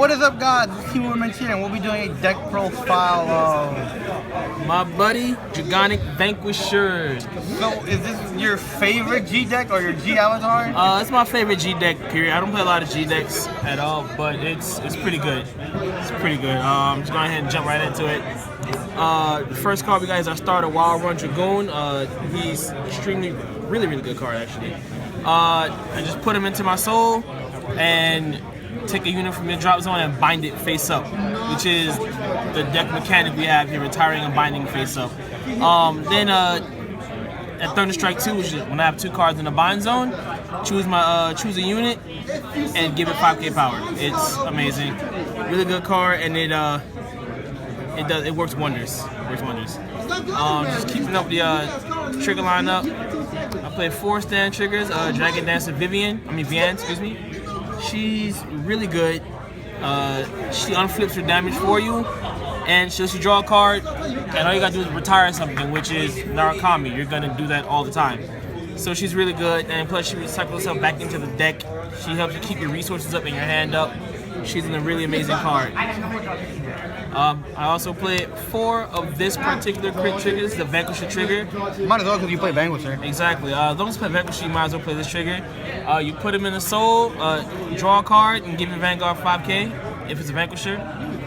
What is up, guys? It's Team Women's here, and we'll be doing a deck profile of my buddy Dragonic Vanquisher. So, is this your favorite G deck or your G avatar? It's my favorite G deck. Period. I don't play a lot of G decks at all, but it's pretty good. It's pretty good. Just go ahead and jump right into it. The first card we got is our starter Wild Run Dragoon. He's extremely, really good card actually. I just put him into my soul and take a unit from your drop zone and bind it face up, which is the deck mechanic we have here, retiring and binding face up. Then at Thunder Strike 2, which is when I have 2 cards in the bind zone, choose a unit and give it 5k power. It's amazing, really good card, and it works wonders. Just keeping up the trigger lineup. I play 4 stand triggers. Dragon Dancer Vivian, excuse me. She's really good. She unflips her damage for you, and she'll let you draw a card, and all you gotta do is retire something, which is Narukami. You're gonna do that all the time. So she's really good, and plus she recycles herself back into the deck. She helps you keep your resources up and your hand up. She's a really amazing card. I also play 4 of this particular crit triggers, the Vanquisher trigger. Might as well because you play Vanquisher. Exactly. As long as you play Vanquisher, you might as well play this trigger. You put him in the soul, draw a card, and give your Vanguard 5k if it's a Vanquisher,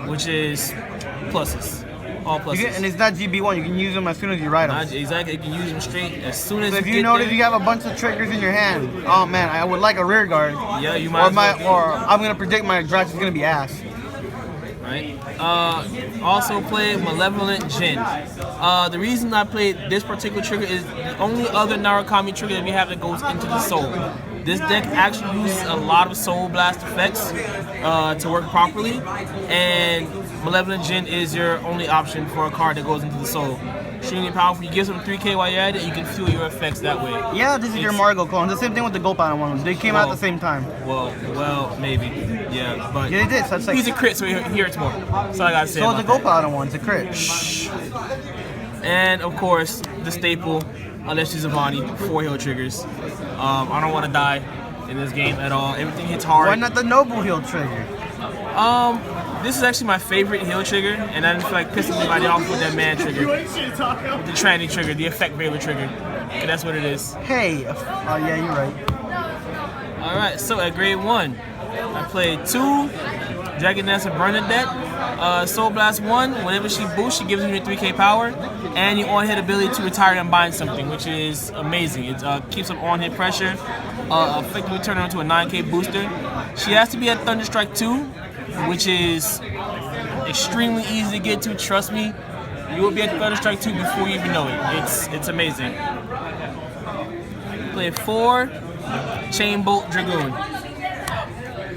which is pluses. All pluses. And it's not GB1, you can use them as soon as you write them. Exactly, you can use them straight as soon as so you if get you notice there. you have a bunch of triggers in your hand, oh man, I would like a rear guard. Yeah, you might or I'm going to predict my draft is going to be ass. Right. Also play Malevolent Djinn. The reason I played this particular trigger is the only other Narukami trigger that we have that goes into the soul. This deck actually uses a lot of Soul Blast effects to work properly, and Malevolent Djinn is your only option for a card that goes into the soul. Extremely powerful. You give some 3k while you're at it, you can fuel your effects that way. Yeah, this is your Margot clone. The same thing with the Gold Pattern ones. They came out at the same time. Well, maybe. Yeah, but yeah, they did. So he's a crit, so he hurts more. That's all I gotta say. So the Gold Pattern one's a crit. Shh. And of course, the staple, unless she's a Vani, 4 heal triggers. I don't want to die in this game at all. Everything hits hard. Why not the Noble heal trigger? This is actually my favorite heal trigger, and I didn't feel like pissing anybody off with that man trigger. With the tranny trigger, the effect veiler trigger. Okay, that's what it is. Hey, yeah, you're right. Alright, so at grade 1, I played 2 Dragon Dancer Bernadette. Soul Blast 1, whenever she boosts, she gives you 3k power, and you on-hit ability to retire and bind something, which is amazing. It keeps up on-hit pressure, effectively turn her into a 9k booster. She has to be at Thunder Strike 2, which is extremely easy to get to. Trust me, you will be at Thunder Strike 2 before you even know it. It's amazing. Play 4 Chain Bolt Dragoon.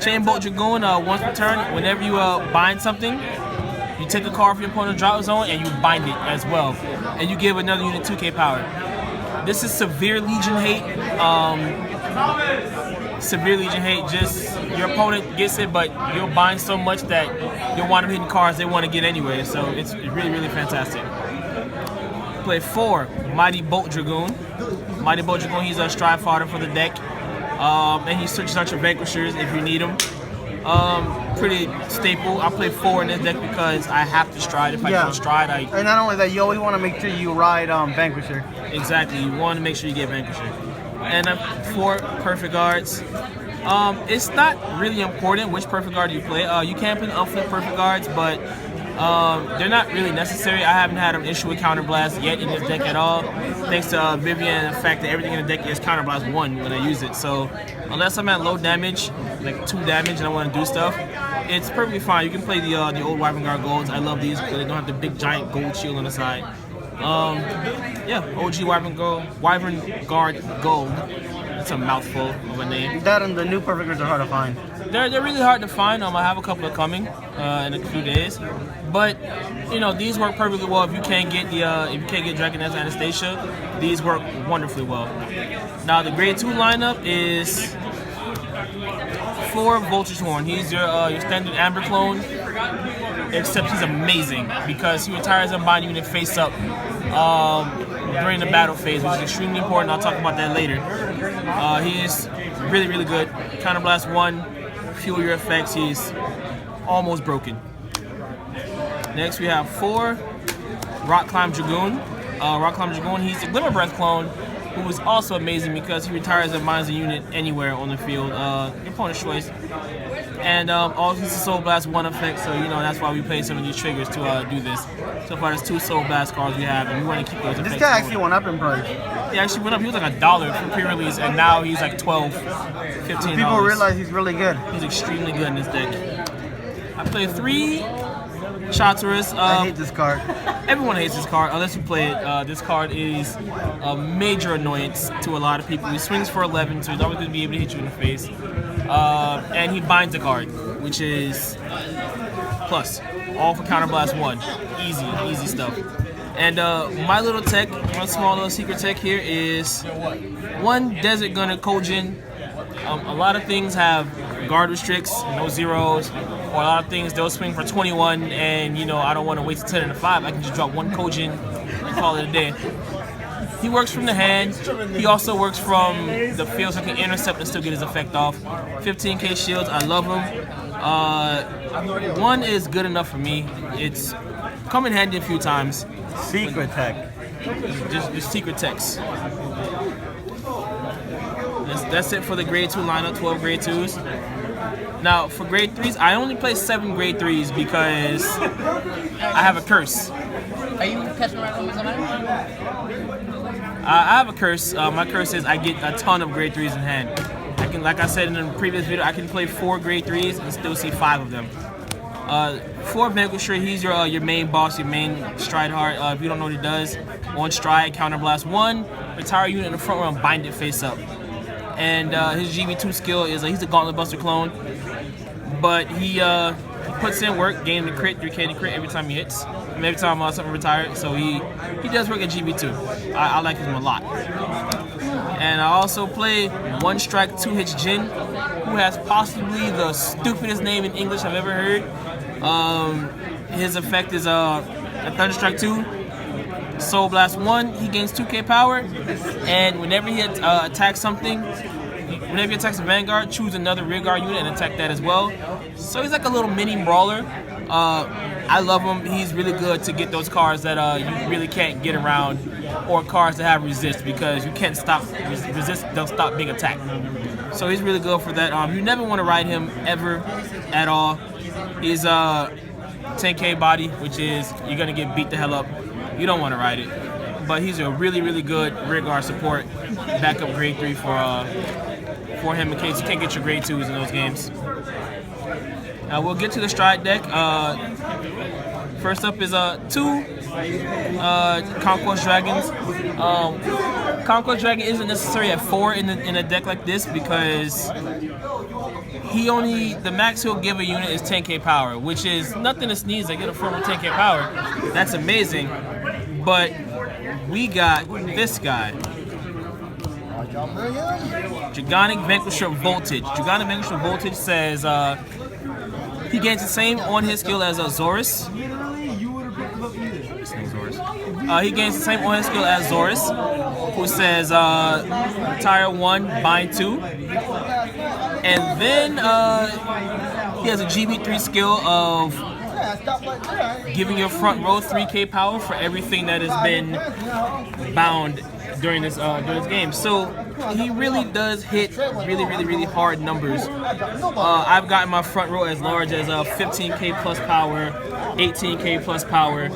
Chain Bolt Dragoon, once per turn, whenever you bind something, you take a card from your opponent's drop zone and you bind it as well. And you give another unit 2k power. This is Severe Legion Hate. Severe Legion Hate, just your opponent gets it, but you'll bind so much that you'll wind up hitting cards they want to get anyway. So it's really fantastic. Play 4 Mighty Bolt Dragoon. Mighty Bolt Dragoon, he's a stride fodder for the deck. And he searches out your Vanquishers if you need them. Pretty staple. I play 4 in this deck because I have to stride. If I don't stride, And not only that, you always want to make sure you ride Vanquisher. Exactly. You want to make sure you get Vanquisher. And 4 Perfect Guards. It's not really important which Perfect Guard you play. You can play unflip Perfect Guards, but they're not really necessary. I haven't had an issue with Counterblast yet in this deck at all, thanks to Vivian and the fact that everything in the deck is Counterblast 1 when I use it. So unless I'm at low damage, like 2 damage, and I want to do stuff, it's perfectly fine. You can play the old Wyvern Guard Golds. I love these because they don't have the big giant gold shield on the side. Yeah, OG Wyvern Guard Gold. It's a mouthful of a name. That and the new Perfect Guards are hard to find. They're really hard to find. I have a couple of coming in a few days, but you know these work perfectly well. If you can't get Dragon Dancer Anastasia, these work wonderfully well. Now the grade 2 lineup is 4 Vulture's Horn. He's your standard Amber clone, except he's amazing because he retires and bind unit face up during the battle phase, which is extremely important. I'll talk about that later. He is really good. Counterblast 1, fuel your effects. He's almost broken. Next we have 4 Rock Climb Dragoon. Rock Climb Dragoon, he's a Glimmer Breath clone who is also amazing because he retires and binds a unit anywhere on the field. Your opponent's choice. And also it's a Soul Blast 1 effect, so you know that's why we play some of these triggers to do this. So far there's 2 Soul Blast cards we have, and we want to keep those effects. This guy actually went up in price. He actually went up. He was like $1 for pre-release, and now he's like $12, $15. People realize he's really good. He's extremely good in this deck. I play 3 Chaturus. I hate this card. Everyone hates this card unless you play it. This card is a major annoyance to a lot of people. He swings for 11, so he's always going to be able to hit you in the face. And he binds a card, which is plus. All for Counterblast 1. Easy stuff. And my little tech, my small little secret tech here is 1 Desert Gunner Kojin. A lot of things have guard restricts, no zeros, or a lot of things they'll swing for 21, and you know I don't want to waste a 10 and a 5. I can just drop 1 Kojin and call it a day. He works from the hand. He also works from the field, so he can intercept and still get his effect off. 15k shields, I love him. 1 is good enough for me. It's come in handy a few times. Secret tech. Just secret techs. That's it for the grade 2 lineup, 12 grade 2s. Now, for grade 3s, I only play 7 grade 3s because I have a curse. Are you catching around with somebody? I have a curse. My curse is I get a ton of grade 3s in hand. I can, like I said in the previous video, I can play 4 grade 3s and still see 5 of them. 4 Vanquisher, he's your main boss, your main stride heart. If you don't know what he does, 1 stride, counterblast 1, retire a unit in the front row and bind it face up. And his GB2 skill is he's a Gauntlet Buster clone, but he puts in work, gaining the crit, 3k to crit every time he hits, and every time something retired. So he does work at GB2. I like him a lot. And I also play 1 strike 2 hits Jin, who has possibly the stupidest name in English I've ever heard. His effect is a Thunder Strike 2. Soul Blast 1, he gains 2k power, and whenever he attacks something, whenever he attacks a Vanguard, choose another rear guard unit and attack that as well. So he's like a little mini brawler. I love him. He's really good to get those cards that you really can't get around, or cards that have resist, because you can't stop resist, they'll stop being attacked. So he's really good for that. You never want to ride him ever at all. He's 10k body, which is you're gonna get beat the hell up. You don't want to ride it, but he's a really good rear guard support, backup grade 3 for him in case you can't get your grade 2s in those games. We'll get to the stride deck. First up is 2 Conquest Dragons. Conquest Dragon isn't necessary at 4 in a deck like this because the max he'll give a unit is 10k power, which is nothing to sneeze at. Get a firm with 10k power. That's amazing. But we got this guy. Dragonic Vanquisher Voltage. Dragonic Vanquisher Voltage says he gains the same on his skill as Zorus. He gains the same on his skill as Zorus, who says retire 1, bind 2. And then he has a GB3 skill of giving your front row 3k power for everything that has been bound during this game. So he really does hit really hard numbers. I've gotten my front row as large as 15k plus power, 18k plus power,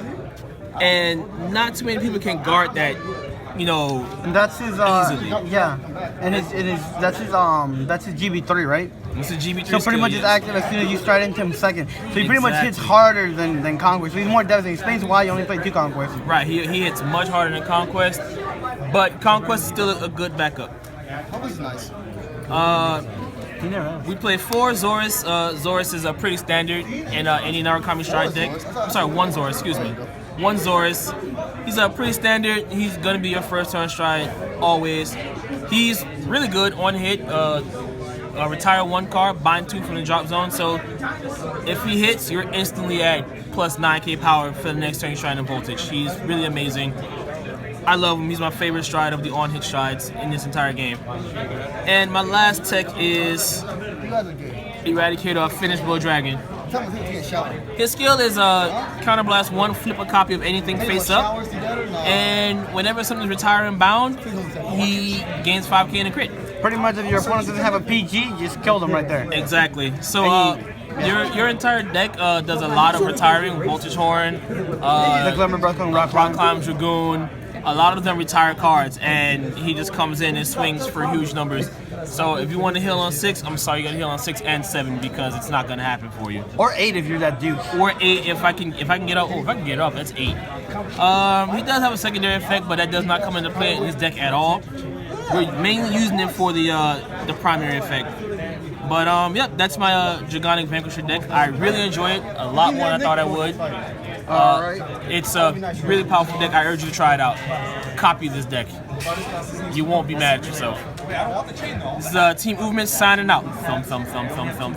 and not too many people can guard that. You know, and that's his easily. Yeah, and that's his GB3, right? It's a GB3 so pretty much it's active as soon as you stride into him second. So he pretty much hits harder than Conquest. So he's more devastating. Explains why you only play 2 Conquests. Right, he hits much harder than Conquest, but Conquest is still a good backup. That was nice. We play 4 Zorus. Zorus is a pretty standard in any Narukami stride deck. I'm sorry, 1 Zorus, excuse me. 1 Zorus. He's a pretty standard. He's gonna be your first turn stride always. He's really good on hit. Retire 1 card, bind 2 from the drop zone. So if he hits, you're instantly at plus 9k power for the next turn you stride in Voltage. He's really amazing. I love him. He's my favorite stride of the on-hit strides in this entire game. And my last tech is Eradicator Finished Blow Dragon. Tell me he can shower. His skill is counterblast 1, flip a copy of anything face up, and whenever something's retiring bound, he gains 5k in a crit. Pretty much, if your opponent doesn't have a PG, you just kill them right there. Exactly. So your entire deck does a lot of retiring. Voltage Horn, The Glimmer Breath and Rock Climb Dragoon. A lot of them retire cards, and he just comes in and swings for huge numbers. So if you want to heal on 6, I'm sorry, you got to heal on 6 and 7 because it's not going to happen for you. Or 8 if you're that dude. Or 8 if I can get up. Oh, if I can get up, that's 8. He does have a secondary effect, but that does not come into play in his deck at all. We're mainly using it for the primary effect. But yep, that's my Dragonic Vanquisher deck. I really enjoy it a lot more than I thought I would. It's a really powerful deck. I urge you to try it out. Copy this deck. You won't be mad at yourself. This is Team Movement signing out. Thumb, thumb, thumb, thumb, thumb.